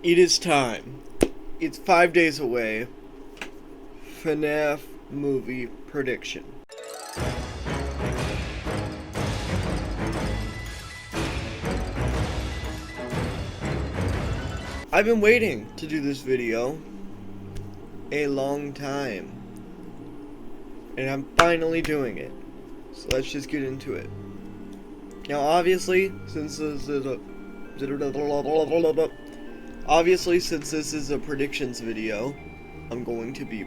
It is time. It's 5 days away. Fnaf movie prediction. I've been waiting to do this video a long time, and I'm finally doing it. So let's just get into it. Now, obviously, since this is a predictions video, I'm going to be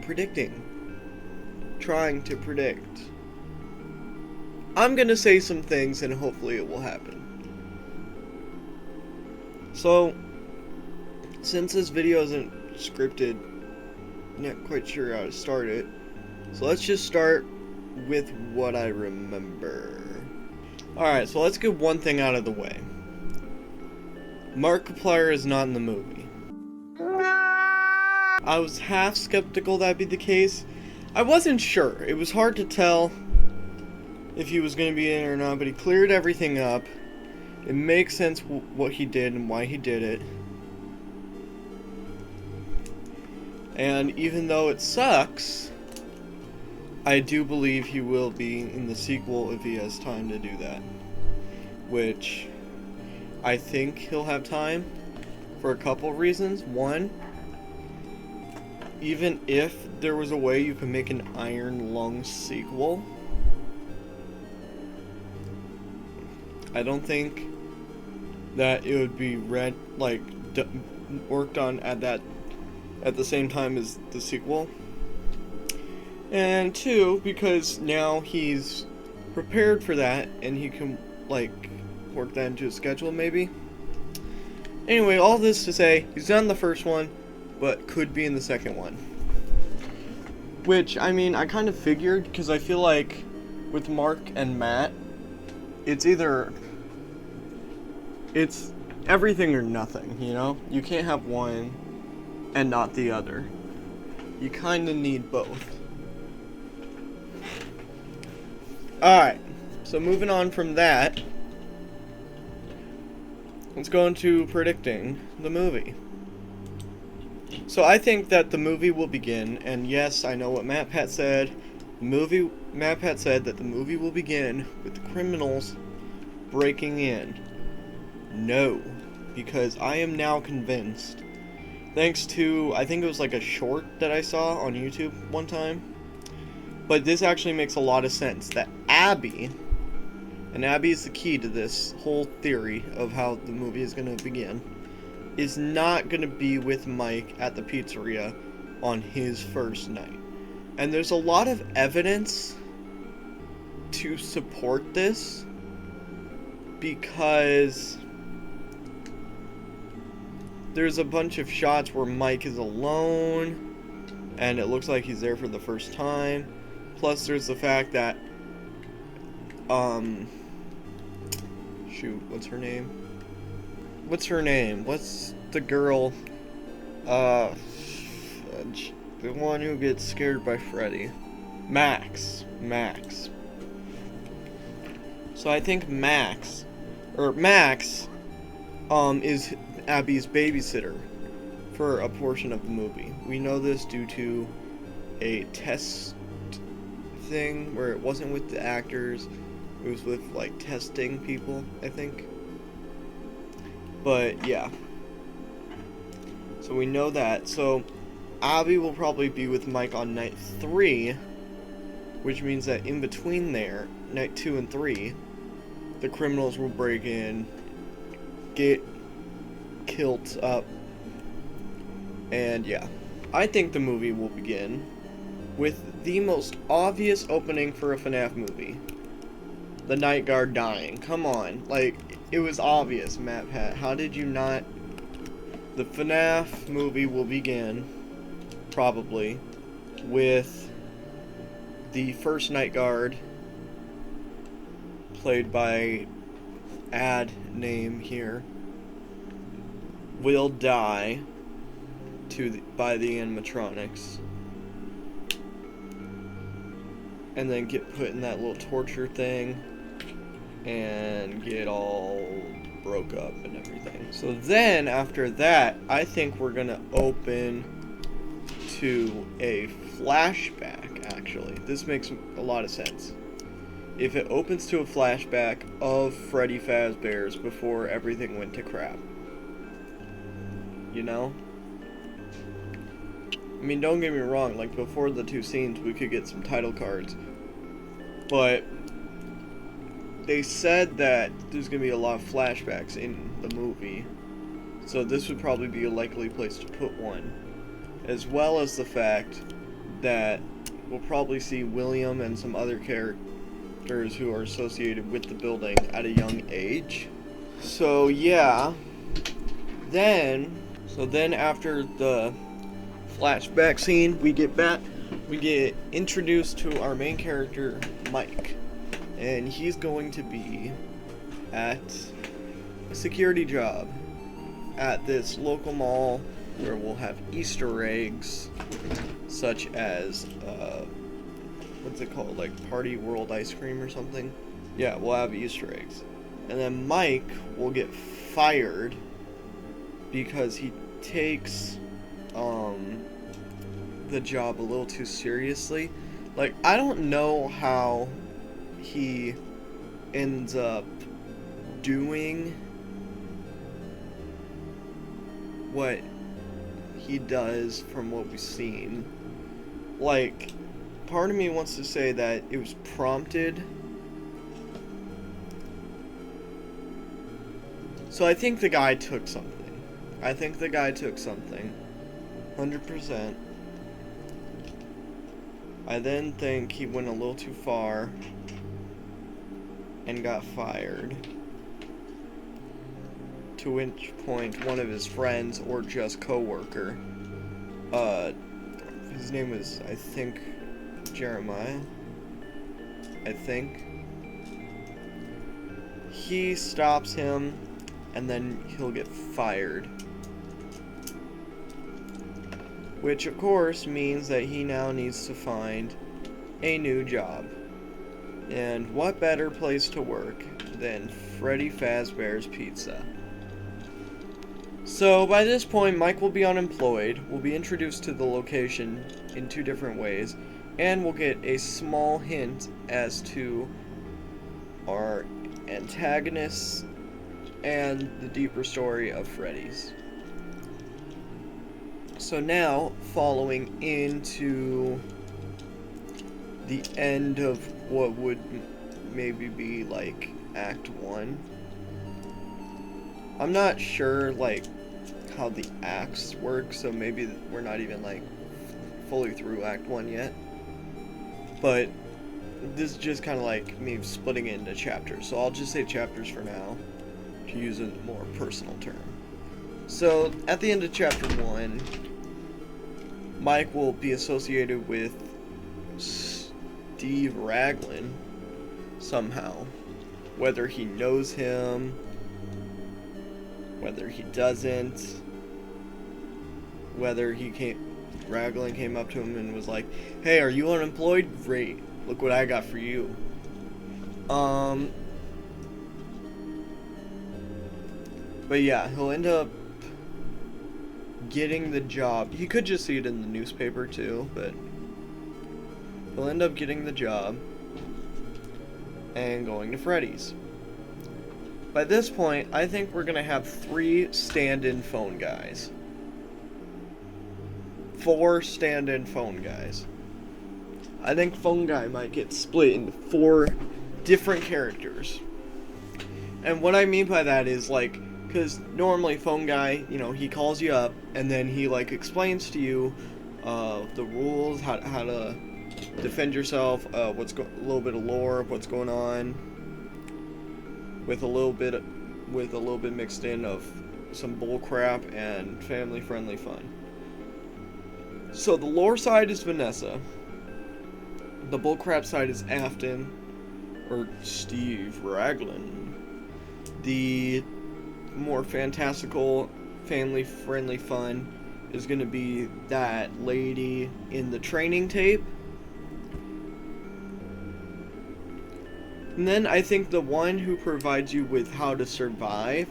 trying to predict. I'm gonna say some things and hopefully it will happen. So, since this video isn't scripted, I'm not quite sure how to start it. So let's just start with what I remember. Alright, so let's get one thing out of the way. Markiplier is not in the movie. I was half skeptical that'd be the case. I wasn't sure. It was hard to tell if he was going to be in or not, but he cleared everything up. It makes sense what he did and why he did it. And even though it sucks, I do believe he will be in the sequel if he has time to do that. Which, I think he'll have time for a couple reasons. One, even if there was a way you could make an Iron Lung sequel, I don't think that it would be worked on at the same time as the sequel. And two, because now he's prepared for that and he can work that into his schedule maybe. Anyway, all this to say, he's done the first one, but could be in the second one. Which, I mean, I kind of figured, because I feel like with Mark and Matt, it's everything or nothing, you know? You can't have one and not the other. You kind of need both. Alright, so moving on from that, let's go into predicting the movie. So I think that the movie will begin, and yes, I know what MatPat said. MatPat said that the movie will begin with the criminals breaking in. No, because I am now convinced, thanks to, I think it was like a short that I saw on YouTube one time, but this actually makes a lot of sense, that Abby, and Abby is the key to this whole theory of how the movie is going to begin, is not going to be with Mike at the pizzeria on his first night. And there's a lot of evidence to support this, because there's a bunch of shots where Mike is alone and it looks like he's there for the first time. Plus there's the fact that shoot, what's her name? What's the girl? The one who gets scared by Freddy. Max. So I think Max is Abby's babysitter for a portion of the movie. We know this due to a test thing where it wasn't with the actors, it was with testing people, I think. But yeah, so we know that. So Abby will probably be with Mike on night 3, which means that in between there, night 2 and 3, the criminals will break in, get killed up, and yeah. I think the movie will begin with the most obvious opening for a FNAF movie. The night guard dying. Come on. It was obvious, MatPat. How did you not? The FNAF movie will begin, probably, with the first night guard, played by ad name here, will die by the animatronics, and then get put in that little torture thing and get all broke up and everything. So then after that, I think we're gonna open to a flashback. Actually, this makes a lot of sense. If it opens to a flashback of Freddy Fazbear's before everything went to crap. You know? I mean, don't get me wrong, like, before the 2 scenes, we could get some title cards. But they said that there's going to be a lot of flashbacks in the movie. So this would probably be a likely place to put one. As well as the fact that we'll probably see William and some other characters who are associated with the building at a young age. So, yeah. Then after the flashback scene, we get introduced to our main character, Mike, and he's going to be at a security job at this local mall where we'll have Easter eggs such as what's it called, like Party World ice cream or something. Yeah, we'll have Easter eggs. And then Mike will get fired because he takes the job a little too seriously. Like, I don't know how he ends up doing what he does from what we've seen. Like, part of me wants to say that it was prompted. So I think the guy took something. 100%. I then think he went a little too far and got fired. To which point one of his friends or just co-worker, his name was, I think, Jeremiah. I think. He stops him and then he'll get fired. Which, of course, means that he now needs to find a new job. And what better place to work than Freddy Fazbear's Pizza? So, by this point, Mike will be unemployed, will be introduced to the location in 2 different ways, and we'll get a small hint as to our antagonists and the deeper story of Freddy's. So now, following into the end of what would maybe be like Act 1. I'm not sure like how the acts work, so maybe we're not even like fully through Act 1 yet. But this is just kind of like me splitting it into chapters, so I'll just say chapters for now to use a more personal term. So at the end of Chapter 1, Mike will be associated with Steve Raglan somehow. Whether he knows him, whether he doesn't, whether Raglan came up to him and was like, "Hey, are you unemployed? Great, look what I got for you." But yeah, he'll end up getting the job. He could just see it in the newspaper too, but he'll end up getting the job and going to Freddy's. By this point, I think we're gonna have 3 stand-in phone guys. 4 stand-in phone guys. I think phone guy might get split into 4 different characters. And what I mean by that is like, because normally phone guy, you know, he calls you up and then he like explains to you the rules, how to defend yourself, a little bit of lore of what's going on, with a little bit mixed in of some bull crap and family friendly fun. So the lore side is Vanessa. The bull crap side is Afton, or Steve Raglan. The more fantastical, family-friendly fun is going to be that lady in the training tape. And then I think the one who provides you with how to survive,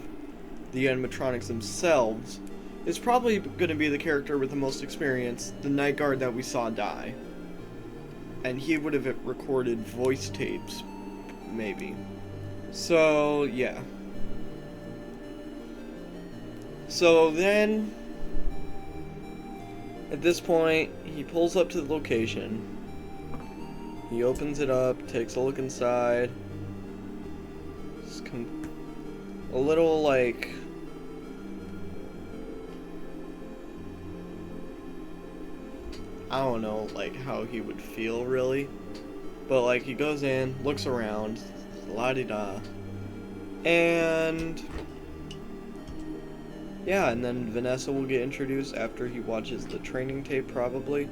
the animatronics themselves, is probably going to be the character with the most experience, the night guard that we saw die. And he would have recorded voice tapes, maybe. So, yeah. So then, at this point, he pulls up to the location. He opens it up, takes a look inside. It's a little like... I don't know, like, how he would feel, really. But, like, he goes in, looks around, la-di-da. And... yeah, and then Vanessa will get introduced after he watches the training tape, probably.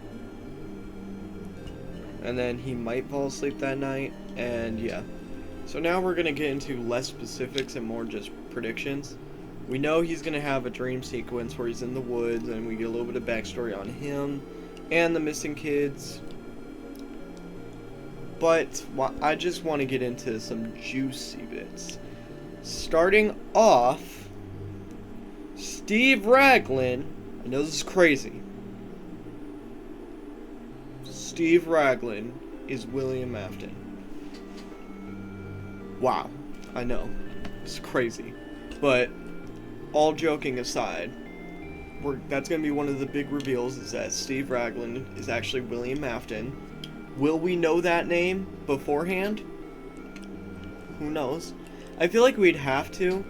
And then he might fall asleep that night, and yeah. So now we're gonna get into less specifics and more just predictions. We know he's gonna have a dream sequence where he's in the woods, and we get a little bit of backstory on him and the missing kids. But I just want to get into some juicy bits. Starting off, Steve Raglan. I know this is crazy. Steve Raglan is William Afton. Wow, I know, it's crazy. But all joking aside, that's going to be one of the big reveals, is that Steve Raglan is actually William Afton. Will we know that name beforehand? Who knows? I feel like we'd have to,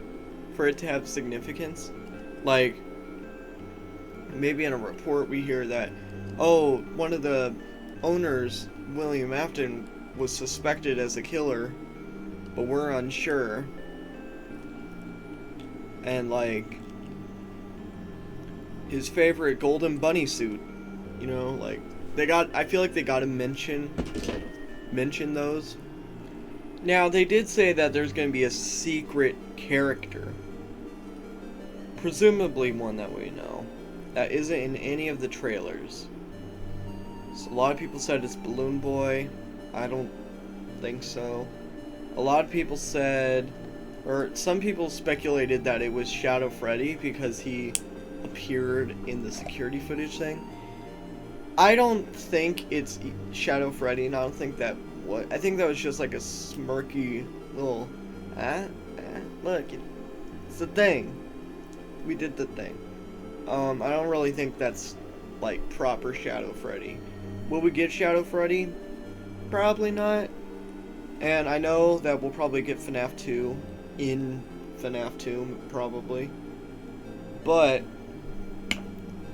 for it to have significance. Like, maybe in a report we hear that, oh, one of the owners, William Afton, was suspected as a killer, but we're unsure. And, like, his favorite golden bunny suit, you know, like, I feel like they gotta mention those. Now, they did say that there's gonna be a secret character, presumably one that we know, that isn't in any of the trailers. So a lot of people said it's Balloon Boy. I don't think so. A lot of people said, or some people speculated that it was Shadow Freddy because he appeared in the security footage thing. I don't think it's Shadow Freddy, and I don't think that I think that was just like a smirky little, look, it's the thing. We did the thing. I don't really think that's like proper Shadow Freddy. Will we get Shadow Freddy? Probably not. And I know that we'll probably get Fnaf 2 in Fnaf 2, probably. But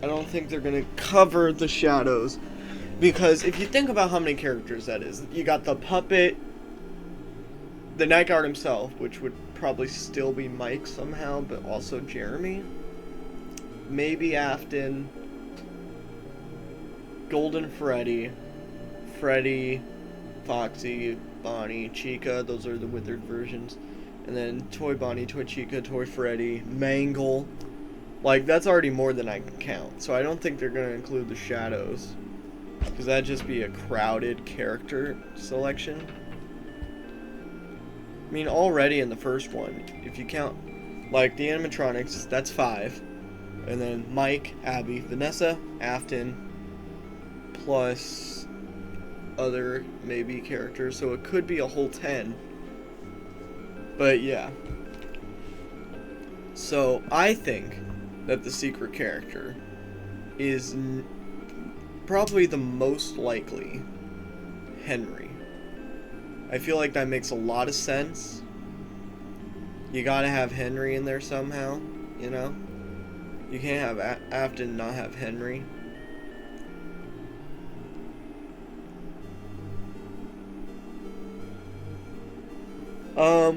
I don't think they're going to cover the shadows. Because if you think about how many characters that is, you got the puppet, the night guard himself, which would probably still be Mike somehow, but also Jeremy. Maybe Afton, Golden Freddy, Foxy, Bonnie, Chica, those are the withered versions. And then Toy Bonnie, Toy Chica, Toy Freddy, Mangle. Like, that's already more than I can count. So I don't think they're going to include the shadows, because that'd just be a crowded character selection. I mean, already in the first one, if you count, like, the animatronics, that's 5. And then Mike, Abby, Vanessa, Afton, plus other maybe characters. So it could be a whole 10. But yeah. So I think that the secret character is probably the most likely Henry. I feel like that makes a lot of sense. You gotta have Henry in there somehow, you know? You can't have Afton and not have Henry.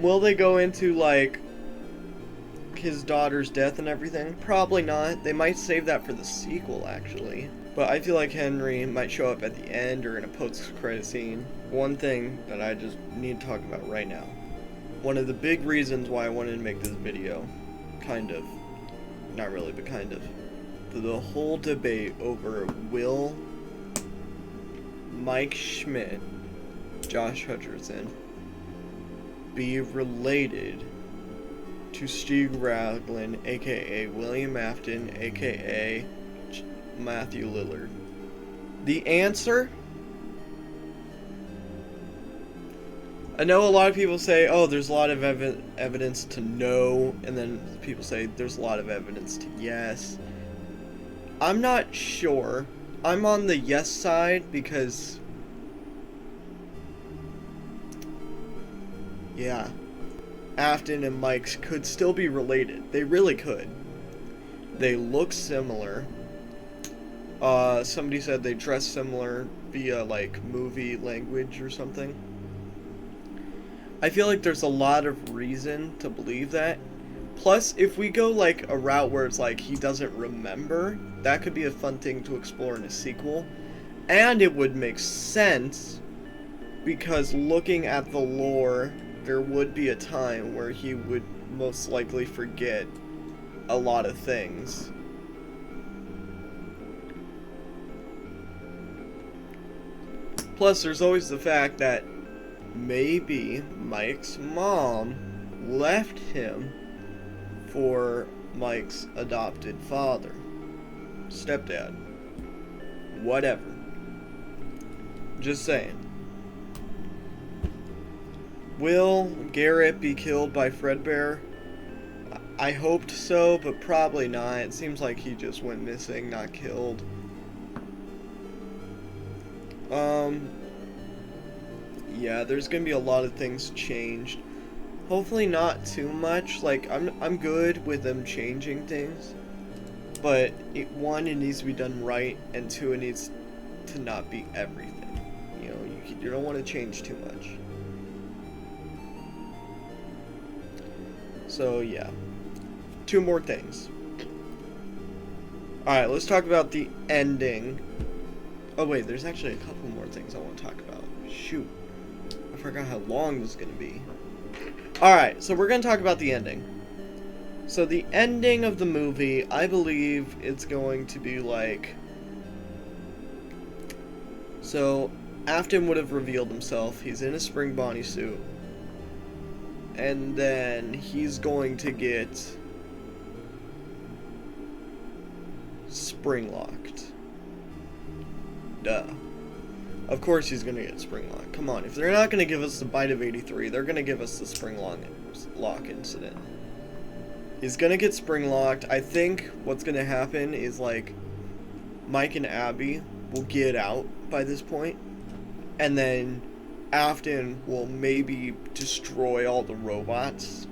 Will they go into, like, his daughter's death and everything? Probably not. They might save that for the sequel, actually. But I feel like Henry might show up at the end or in a post-credit scene. One thing that I just need to talk about right now. One of the big reasons why I wanted to make this video, kind of, not really, but kind of, the whole debate over Will, Mike Schmidt, Josh Hutcherson, be related to Stieg Raglan, aka William Afton, aka Matthew Lillard? The answer? I know a lot of people say, oh, there's a lot of evidence to no, and then people say there's a lot of evidence to yes. I'm not sure. I'm on the yes side because, yeah, Afton and Mike's could still be related. They really could. They look similar. Somebody said they dress similar via, like, movie language or something. I feel like there's a lot of reason to believe that. Plus, if we go, like, a route where it's like he doesn't remember, that could be a fun thing to explore in a sequel. And it would make sense, because looking at the lore, there would be a time where he would most likely forget a lot of things. Plus, there's always the fact that maybe Mike's mom left him for Mike's adopted father, stepdad, whatever. Just saying. Will Garrett be killed by Fredbear? I hoped so, but probably not. It seems like he just went missing, not killed. Yeah, there's gonna be a lot of things changed. Hopefully not too much. Like, I'm good with them changing things. But, one, it needs to be done right, and two, it needs to not be everything. You know, you don't want to change too much. So, yeah. 2 more things. Alright, let's talk about the ending. Oh, wait, there's actually a couple more things I want to talk about. Shoot. I forgot how long this is going to be. Alright, so we're going to talk about the ending. So the ending of the movie, I believe it's going to be like... So, Afton would have revealed himself. He's in a spring Bonnie suit. And then he's going to get spring locked. Duh. Of course he's going to get spring locked. Come on, if they're not going to give us the Bite of 83, they're going to give us the spring lock incident. He's going to get spring locked. I think what's going to happen is, like, Mike and Abby will get out by this point, and then Afton will maybe destroy all the robots.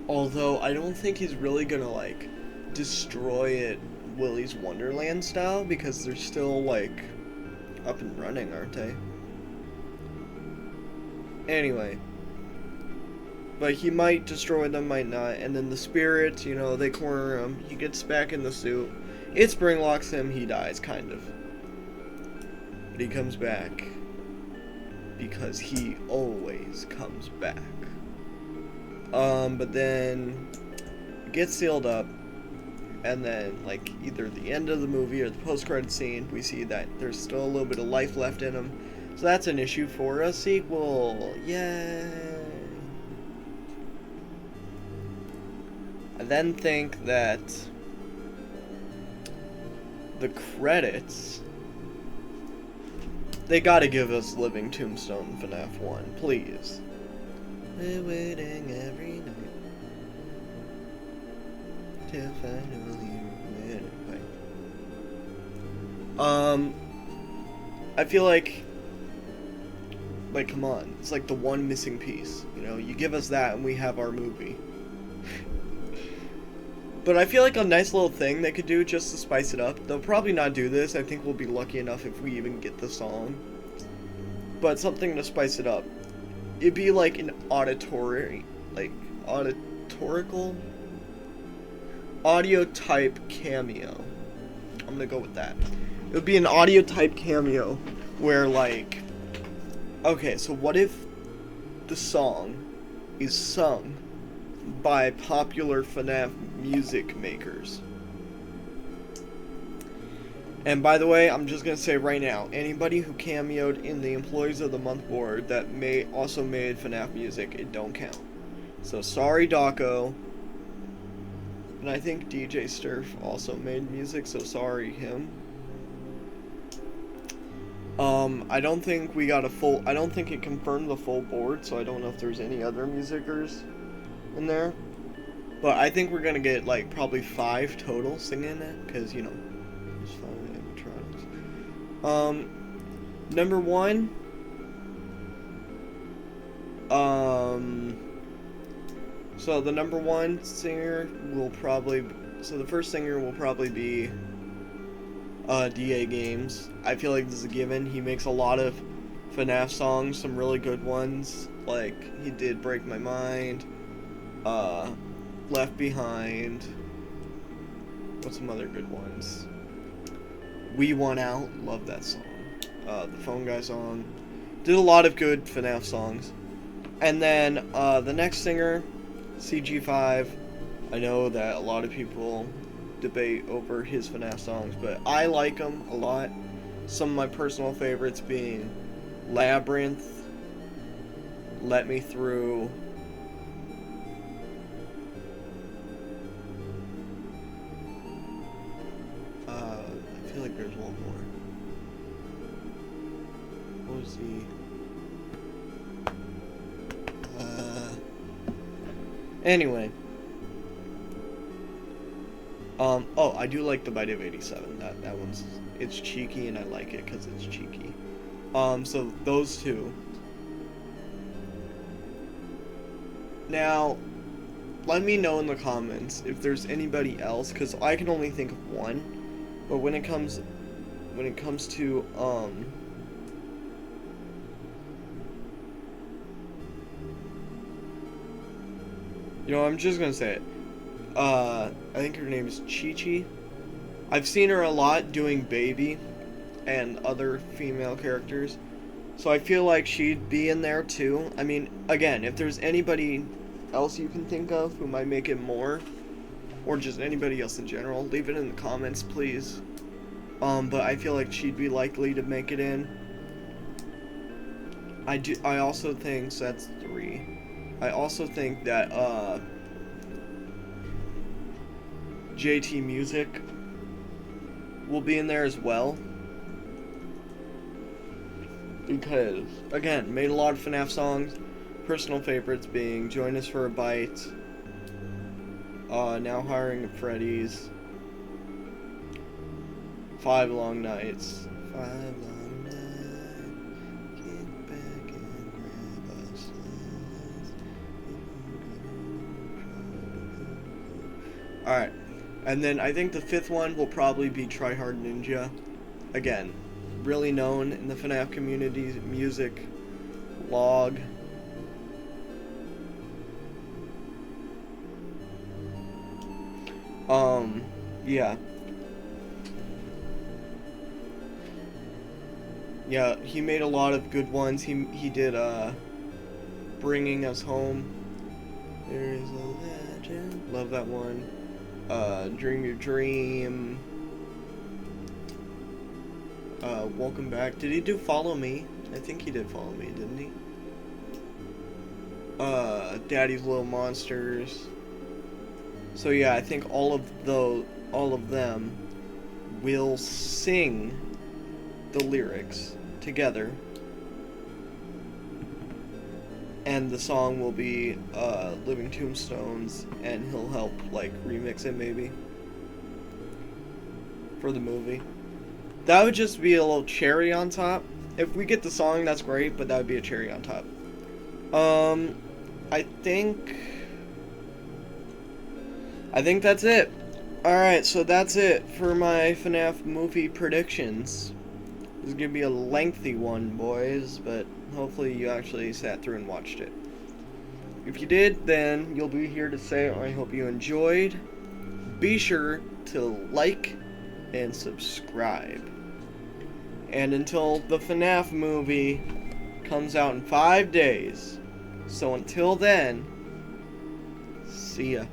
Although, I don't think he's really going to, like, destroy it Willy's Wonderland style, because they're still, like, up and running, aren't they? Anyway. But he might destroy them, might not, and then the spirits, you know, they corner him, he gets back in the suit, it spring locks him, he dies, kind of. But he comes back, because he always comes back. But then, it gets sealed up, and then, like, either the end of the movie or the post-credit scene, we see that there's still a little bit of life left in him. So that's an issue for a sequel. Yay! I then think that the credits, they gotta give us Living Tombstone FNAF 1, please. We're waiting every night till finally we're right. I feel like, come on, it's like the one missing piece, you know, you give us that and we have our movie. But I feel like a nice little thing they could do just to spice it up, they'll probably not do this, I think we'll be lucky enough if we even get the song. But something to spice it up. It'd be like an audio type cameo. I'm gonna go with that. It would be an audio type cameo where, like, okay, so what if the song is sung by popular FNAF music makers? And by the way, I'm just gonna say right now, anybody who cameoed in the Employees of the Month board that also made FNAF music, it don't count. So sorry, Daco. And I think DJ Sturf also made music, so sorry him. I don't think we got I don't think it confirmed the full board, so I don't know if there's any other musicers in there. But I think we're gonna get like probably 5 total singing it, because you know, there's 5 animatronics. Number 1. So the number 1 singer will probably, so the first singer will probably be DA Games. I feel like this is a given. He makes a lot of FNAF songs, some really good ones. Like, he did Break My Mind, Left Behind. What's some other good ones? We Want Out, love that song. The Phone Guy song. Did a lot of good FNAF songs. And then the next singer, CG5. I know that a lot of people debate over his FNAF songs, but I like them a lot. Some of my personal favorites being Labyrinth, Let Me Through, I feel like there's one more. What was the anyway. Oh, I do like the Bite of 87. That one's, it's cheeky and I like it because it's cheeky. So those two. Now, let me know in the comments if there's anybody else, because I can only think of one. But when it comes to you know, I'm just gonna say it. I think her name is Chi-Chi. I've seen her a lot doing Baby and other female characters, so I feel like she'd be in there too. I mean, again, if there's anybody else you can think of who might make it more, or just anybody else in general, leave it in the comments, please. But I feel like she'd be likely to make it in. I also think, so that's 3. I also think that JT Music will be in there as well, because again, made a lot of FNAF songs. Personal favorites being Join Us for a Bite, Now Hiring at Freddy's, 5 Long Nights, 5 Long Nights, get back and grab us. Alright. And then I think the 5th one will probably be Try Hard Ninja. Again, really known in the FNAF community, music, log. Yeah. Yeah, he made a lot of good ones. He did, Bringing Us Home. There is a legend. Love that one. Dream Your Dream. Welcome Back. Did he do Follow Me? I think he did Follow Me, didn't he? Daddy's Little Monsters. So yeah, I think all of them will sing the lyrics together. And the song will be Living Tombstones, and he'll help like remix it maybe for the movie. That would just be a little cherry on top. If we get the song, that's great, but that would be a cherry on top. I think that's it. Alright, so that's it for my FNAF movie predictions. This is gonna be a lengthy one, boys, but hopefully you actually sat through and watched it. If you did, then you'll be here to say I hope you enjoyed. Be sure to like and subscribe. And until the FNAF movie comes out in 5 days. So until then, see ya.